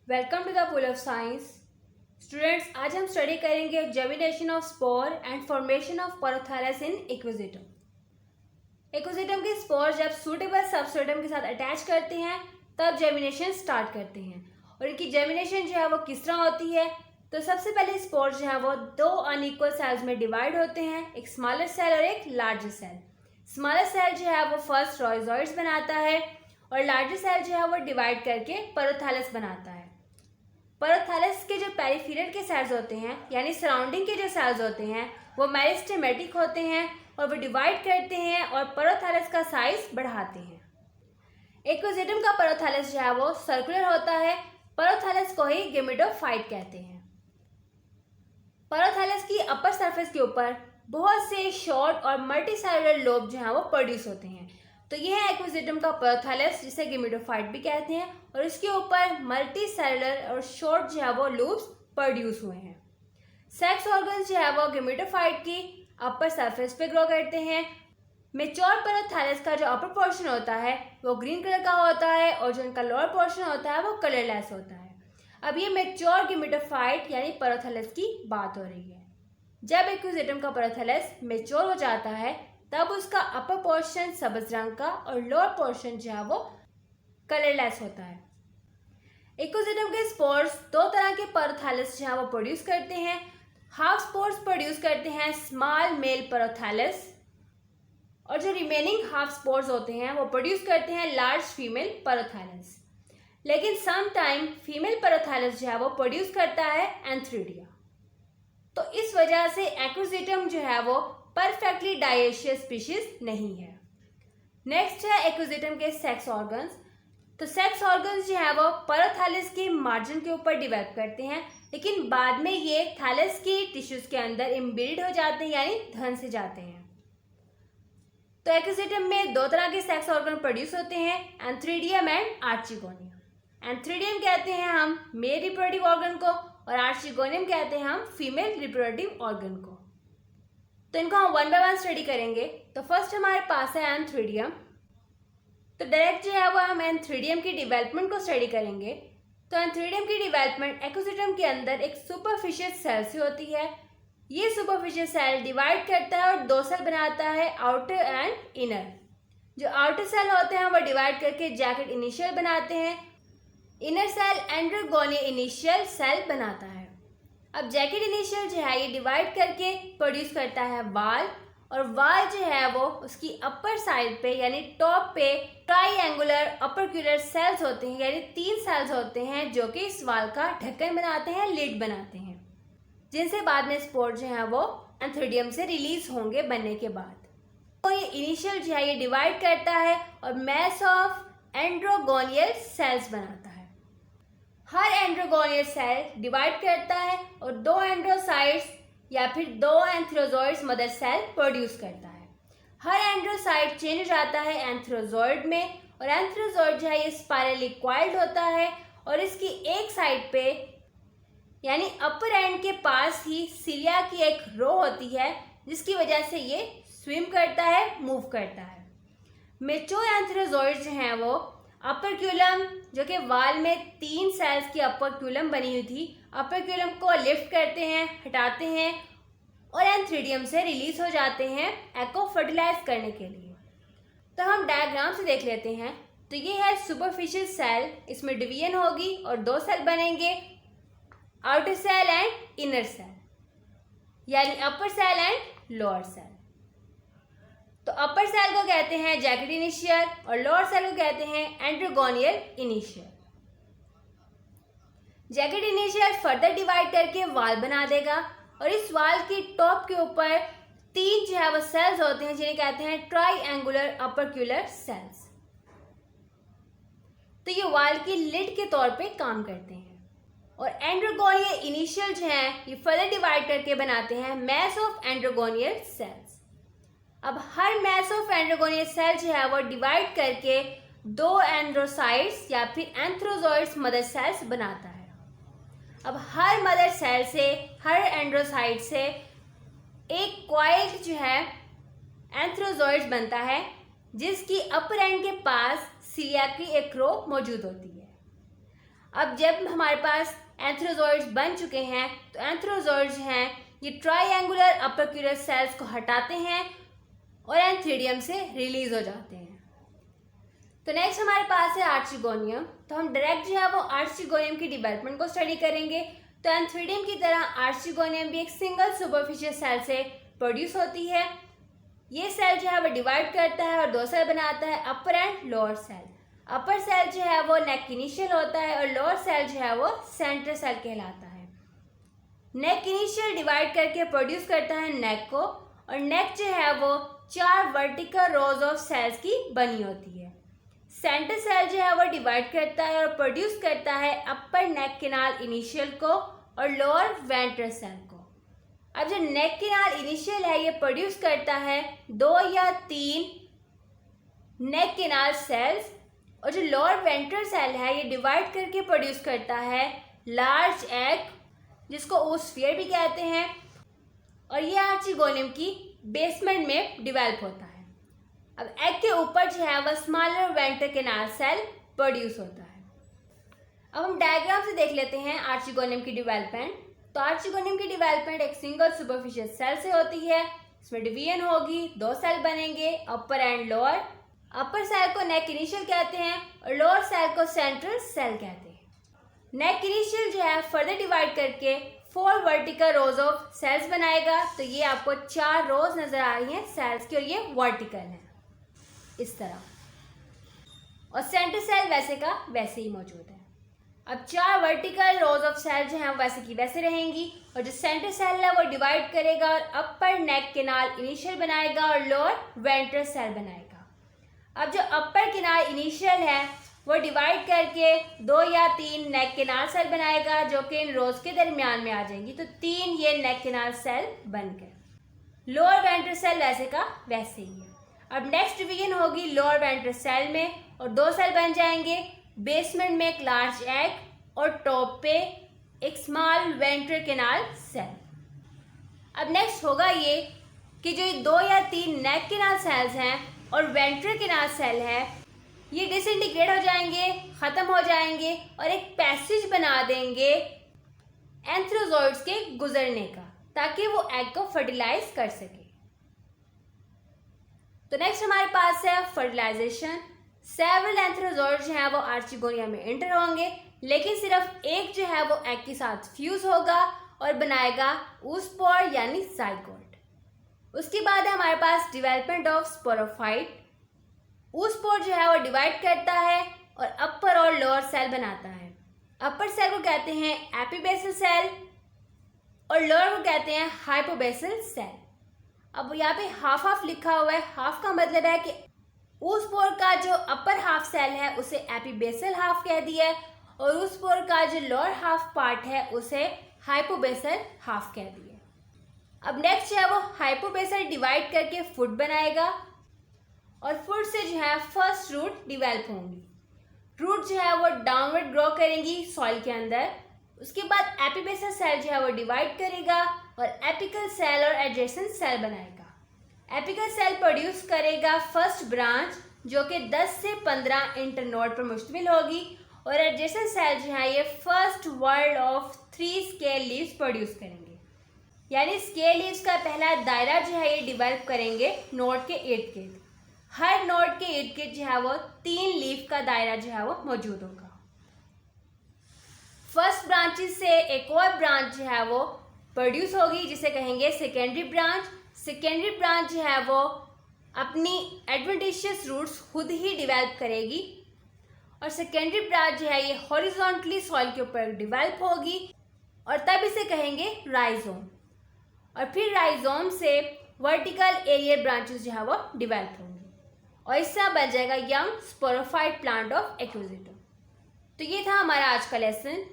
Welcome to the pool of science. Students, आज हम study करेंगे germination of spore and formation of prothallus in Equisetum. Equisetum के spore जब suitable substratum के साथ अटैच करते हैं तब जर्मिनेशन स्टार्ट करते हैं। और इनकी जर्मिनेशन जो है वो किस तरह होती है, तो सबसे पहले स्पोर जो है वो दो अनइक्वल सेल्स में डिवाइड होते हैं, एक स्मॉलर सेल और एक लार्जर सेल। स्मॉलर सेल जो है वो फर्स्ट रॉइजॉइड्स बनाता है और लार्जर सेल जो है वो डिवाइड करके पोरोथैलस बनाता है। पोरोथैलस के जो पेरिफेरल के सेल्स होते हैं यानी सराउंडिंग के जो सेल्स होते हैं वो मेरिस्टेमेटिक होते हैं और वो डिवाइड करते हैं और पोरोथैलस का साइज बढ़ाते हैं। इक्विजिटम का पोरोथैलस जो है वो सर्कुलर होता है। पोरोथैलस को ही गेमेटोफाइट कहते हैं। पोरोथैलस की अपर सरफेस के ऊपर बहुत से शॉर्ट और मल्टीसेलुलर लोब जो है वो प्रोड्यूस होते हैं। तो ये है इक्विजिटम का पोरोथैलस, जिसे गेमेटोफाइट भी कहते हैं, और इसके ऊपर मल्टी सेलुलर और शॉर्ट जो है वो लूप्स प्रोड्यूस हुए हैं। सेक्स ऑर्गन्स जो है वो गेमेटोफाइट की अपर सरफेस पे ग्रो करते हैं। मेच्योर पोरोथैलस का जो अपर पोर्शन होता है वो ग्रीन कलर का होता है और जो इनका लोअर पोर्शन होता है वो कलरलेस होता है। अब ये मेच्योर गेमेटोफाइट यानी पोरोथैलस की बात हो रही है। जब इक्विजिटम का पोरोथैलस मेच्योर हो जाता है तब उसका अपर पोर्शन सब्ज रंग का और लोअर पोर्शन जो है वो कलरलेस होता है। इक्विजिटम के स्पोर्स दो तरह के पोरोथैलस जो है वो प्रोड्यूस करते हैं। हाफ स्पोर्स प्रोड्यूस करते हैं स्मॉल मेल पोरोथैलस और जो रिमेनिंग हाफ स्पोर्स होते हैं वो प्रोड्यूस करते हैं लार्ज फीमेल पोरोथैलस। लेकिन सम टाइम फीमेल पोरोथैलस जो है वो प्रोड्यूस करता है एंथ्रीडिया। तो इस वजह से इक्विजिटम जो है वो परफेक्टली डायेशियस स्पीशीज नहीं है। नेक्स्ट है इक्विजिटम के सेक्स ऑर्गन्स। तो सेक्स ऑर्गन्स जो है वो पोरोथैलस के मार्जिन के ऊपर डेवलप करते हैं, लेकिन बाद में ये थैलस की टिश्यूज के अंदर इम्बेडेड हो जाते हैं यानी धन से जाते हैं। तो इक्विजिटम में दो तरह के सेक्स ऑर्गन प्रोड्यूस होते हैं, एंथ्रीडियम एंड आर्चिगोनियम। एंथ्रीडियम कहते हैं हम मेल रिप्रोडक्टिव ऑर्गन को और आर्चिगोनियम कहते हैं हम फीमेल रिप्रोडक्टिव ऑर्गन को। तो इनको हम वन बाय वन स्टडी करेंगे। तो फर्स्ट हमारे पास है एंथ्रीडियम। तो डायरेक्ट जो है वो हम एंथ्रीडियम की डेवलपमेंट को स्टडी करेंगे। तो एंथ्रीडियम की डेवलपमेंट इक्विजिटम के अंदर एक सुपरफिशियल सेल से होती है। ये सुपरफिशियल सेल डिवाइड करता है और दो सेल बनाता है, आउटर एंड इनर। जो आउटर सेल होते हैं वो डिवाइड करके जैकेट इनिशियल बनाते हैं। इनर सेल एंड्रोगोनियल इनिशियल सेल बनाता है। अब जैकेट इनिशियल जो है ये डिवाइड करके प्रोड्यूस करता है वाल, और वाल जो है वो उसकी अपर साइड पे यानी टॉप पे ट्राइएंगुलर अपरक्यूलर सेल्स होते हैं, यानी तीन सेल्स होते हैं जो कि इस वाल का ढक्कन बनाते हैं, लिड बनाते हैं, जिनसे बाद में स्पोर जो है वो एंथ्रीडियम से रिलीज होंगे बनने के बाद। तो ये इनिशियल जो है ये डिवाइड करता है और मैस ऑफ एंड्रोगोनियल सेल्स बनाता है। हर एंड्रोगोनियल सेल डिवाइड करता है और दो एंड्रोसाइट्स या फिर दो एंथ्रोजॉइड्स मदर सेल प्रोड्यूस करता है। हर एंड्रोसाइट चेंज हो जाता है एंथ्रोजॉइड में, और एंथ्रोजॉइड जो है ये स्पाइरली कॉइल्ड होता है और इसकी एक साइड पे यानी अपर एंड के पास ही सिलिया की एक रो होती है, जिसकी वजह से ये स्विम करता है, मूव करता है। मेच्योर एंथ्रोजॉइड जो हैं वो अपरक्यूलम, जो कि वाल में तीन सेल्स की अपरक्यूलम बनी हुई थी, अपरक्यूलम को लिफ्ट करते हैं, हटाते हैं और एंथ्रीडियम से रिलीज हो जाते हैं एको फर्टिलाइज करने के लिए। तो हम डायग्राम से देख लेते हैं। तो ये है सुपरफिशियल सेल, इसमें डिवीजन होगी और दो सेल बनेंगे, outer cell and inner cell, यानी upper cell and lower cell. तो अपर सेल को कहते हैं जैकेट इनिशियल और लोअर सेल को कहते हैं androgonial initial. Jacket initial further divide करके वाल बना देगा और इस वाल की टॉप के ऊपर तीन जो है वो सेल्स होते हैं जिन्हें कहते हैं ट्राइएंगुलर अपरक्यूलर सेल्स। तो ये वाल की लिड के तौर पे काम करते हैं। और एंड्रोगोनियल इनिशियल जो है ये फर्दर डिवाइड करके बनाते हैं मैस ऑफ एंड्रोगोनियल सेल्स। अब हर मैस ऑफ एंड्रोगोनियल सेल जो है वो डिवाइड करके दो एंड्रोसाइट्स या फिर एंथ्रोजॉइड्स मदर सेल्स बनाता है। अब हर मदर सेल से, हर एंड्रोसाइट से एक कॉइल्ड जो है एंथ्रोजॉइड्स बनता है, जिसकी अपर एंड के पास सिलिया की एक रो मौजूद होती है। अब जब हमारे पास एंथ्रोजोइड्स बन चुके हैं तो एंथ्रोजोइड्स हैं ये ट्रायंगुलर अपर्क्यूलर सेल्स को हटाते हैं और एंथ्रीडियम से रिलीज हो जाते हैं। तो नेक्स्ट हमारे पास है आर्चिगोनियम। तो हम डायरेक्ट जो है वो आर्चिगोनियम की डेवलपमेंट को स्टडी करेंगे। तो एंथ्रीडियम की तरह आर्चिगोनियम भी एक सिंगल सुपरफिशियल सेल से प्रोड्यूस होती है। ये सेल जो है वो डिवाइड करता है और दो सेल बनाता है, upper and lower cell. Upper cell जो है वो नेक इनिशियल होता है और लोअर सेल जो है वो सेंट्रल सेल कहलाता है। नेक इनिशियल डिवाइड करके प्रोड्यूस करता है नेक को, और नेक जो है वो 4 वर्टिकल रोज ऑफ सेल्स की बनी होती है। सेंट्रल सेल जो है वो डिवाइड करता है और प्रोड्यूस करता है अपर नेक कैनाल इनिशियल को और लोअर वेंट्रल सेल को। अब जो नेक कैनाल इनिशियल है ये प्रोड्यूस करता है 2 या 3 नेक कैनाल सेल्स, और जो लोअर वेंट्रल सेल है ये डिवाइड करके प्रोड्यूस करता है लार्ज एग, जिसको ओस्फियर भी कहते हैं, और ये आर्चिगोनियम की बेसमेंट में डिवेल्प होता है। अब एग के ऊपर जो है वह smaller ventral canal cell produce होता है। अब हम डायग्राम से देख लेते हैं आर्चिगोनियम की डिवेलपमेंट। तो आर्चिगोनियम की डिवेलपमेंट एक सिंगल सुपरफिशियल सेल से होती है। इसमें डिवीजन होगी, 2 सेल बनेंगे, अपर एंड लोअर। अपर सेल को नेक इनिशियल कहते हैं और लोअर सेल को सेंट्रल सेल कहते हैं। नेक इनिशियल जो है फर्दर डिवाइड करके 4 वर्टिकल रोज ऑफ सेल्स बनाएगा। तो ये आपको 4 रोज नजर आ रही हैं सेल्स की, और ये वर्टिकल है इस तरह, और सेंट्रल सेल वैसे का वैसे ही मौजूद है। अब 4 वर्टिकल रोज ऑफ सेल जो हैं वैसे की वैसे रहेंगी, और जो सेंट्रल सेल है वो डिवाइड करेगा और अपर नेक कैनाल इनिशियल बनाएगा और लोअर वेंट्रल सेल बनाएगा। अब जो अपर कैनाल इनिशियल है वो डिवाइड करके 2 या 3 नेक कैनाल सेल बनाएगा, जो कि इन रोज के दरमियान में आ जाएंगी। तो 3 ये नेक कैनाल सेल बन गए। लोअर वेंट्रल सेल वैसे का वैसे ही है। अब नेक्स्ट डिवीजन होगी लोअर वेंट्रल सेल में, और 2 सेल बन जाएंगे, बेसमेंट में एक लार्ज एग और टॉप पे एक स्मॉल वेंट्रल कैनाल सेल। अब नेक्स्ट होगा ये कि जो 2 या 3 नेक कैनाल सेल्स हैं और वेंट्रल कैनाल सेल है ये डिसइंटीग्रेट हो जाएंगे, ख़त्म हो जाएंगे, और एक पैसेज बना देंगे एंथ्रोजोइड्स के गुजरने का, ताकि वो एग को फर्टिलाइज कर सके। तो नेक्स्ट हमारे पास है फर्टिलाइजेशन। सेवरल एंथ्रोजोइड्स जो हैं वो आर्चिगोनियम में एंटर होंगे, लेकिन सिर्फ एक जो है वो एग के साथ फ्यूज होगा और बनाएगा oospore यानी जाइगोट। उसके बाद है हमारे पास डेवलपमेंट ऑफ स्पोरोफाइट। oospore जो है वो डिवाइड करता है और अपर और लोअर सेल बनाता है। अपर सेल को कहते हैं एपीबेसल सेल और लोअर को कहते हैं हाइपोबेसल सेल। अब यहाँ पे हाफ हाफ लिखा हुआ है। हाफ का मतलब है कि oospore का जो अपर हाफ सेल है उसे एपीबेसल हाफ कह दिया है, और oospore का जो लोअर हाफ पार्ट है उसे हाइपोबेसल हाफ कह दिया। अब नेक्स्ट है वो हाइपोबेसल डिवाइड करके फुट बनाएगा, और फुट से जो है फर्स्ट रूट डिवेल्प होंगी। रूट जो है वो डाउनवर्ड ग्रो करेंगी सॉइल के अंदर। उसके बाद एपीबेसल सेल जो है वो डिवाइड करेगा और एपिकल सेल और एडजेसेंट सेल बनाएगा। एपिकल सेल प्रोड्यूस करेगा फर्स्ट ब्रांच, जो कि 10 से 15 इंटरनोड पर मुश्तमिल होगी, और एडजेसेंट सेल जो है ये first world of 3 scale leaves produce करेंगे। यानी स्केल लीव्स का पहला दायरा जो है ये डिवेल्प करेंगे नोड के इर्द गिर्द। हर नोड के इर्द गिर्द जो है वो 3 लीफ का दायरा जो है वो मौजूद होगा। फर्स्ट ब्रांचेस से एक और ब्रांच जो है वो प्रोड्यूस होगी, जिसे कहेंगे सेकेंडरी ब्रांच। सेकेंडरी ब्रांच जो है वो अपनी एडवेंटिशियस रूट्स खुद ही डिवेल्प करेगी, और सेकेंडरी ब्रांच जो है ये हॉरिजॉन्टली सॉइल के ऊपर डिवेल्प होगी, और तब इसे कहेंगे राइजोम। और फिर राइजोम से वर्टिकल एरियल ब्रांचेस जो है वो डिवेल्प होंगी, और इससे बन जाएगा यंग स्पोरोफाइट प्लांट ऑफ एक्विजिटम। तो ये था हमारा आज का लेसन।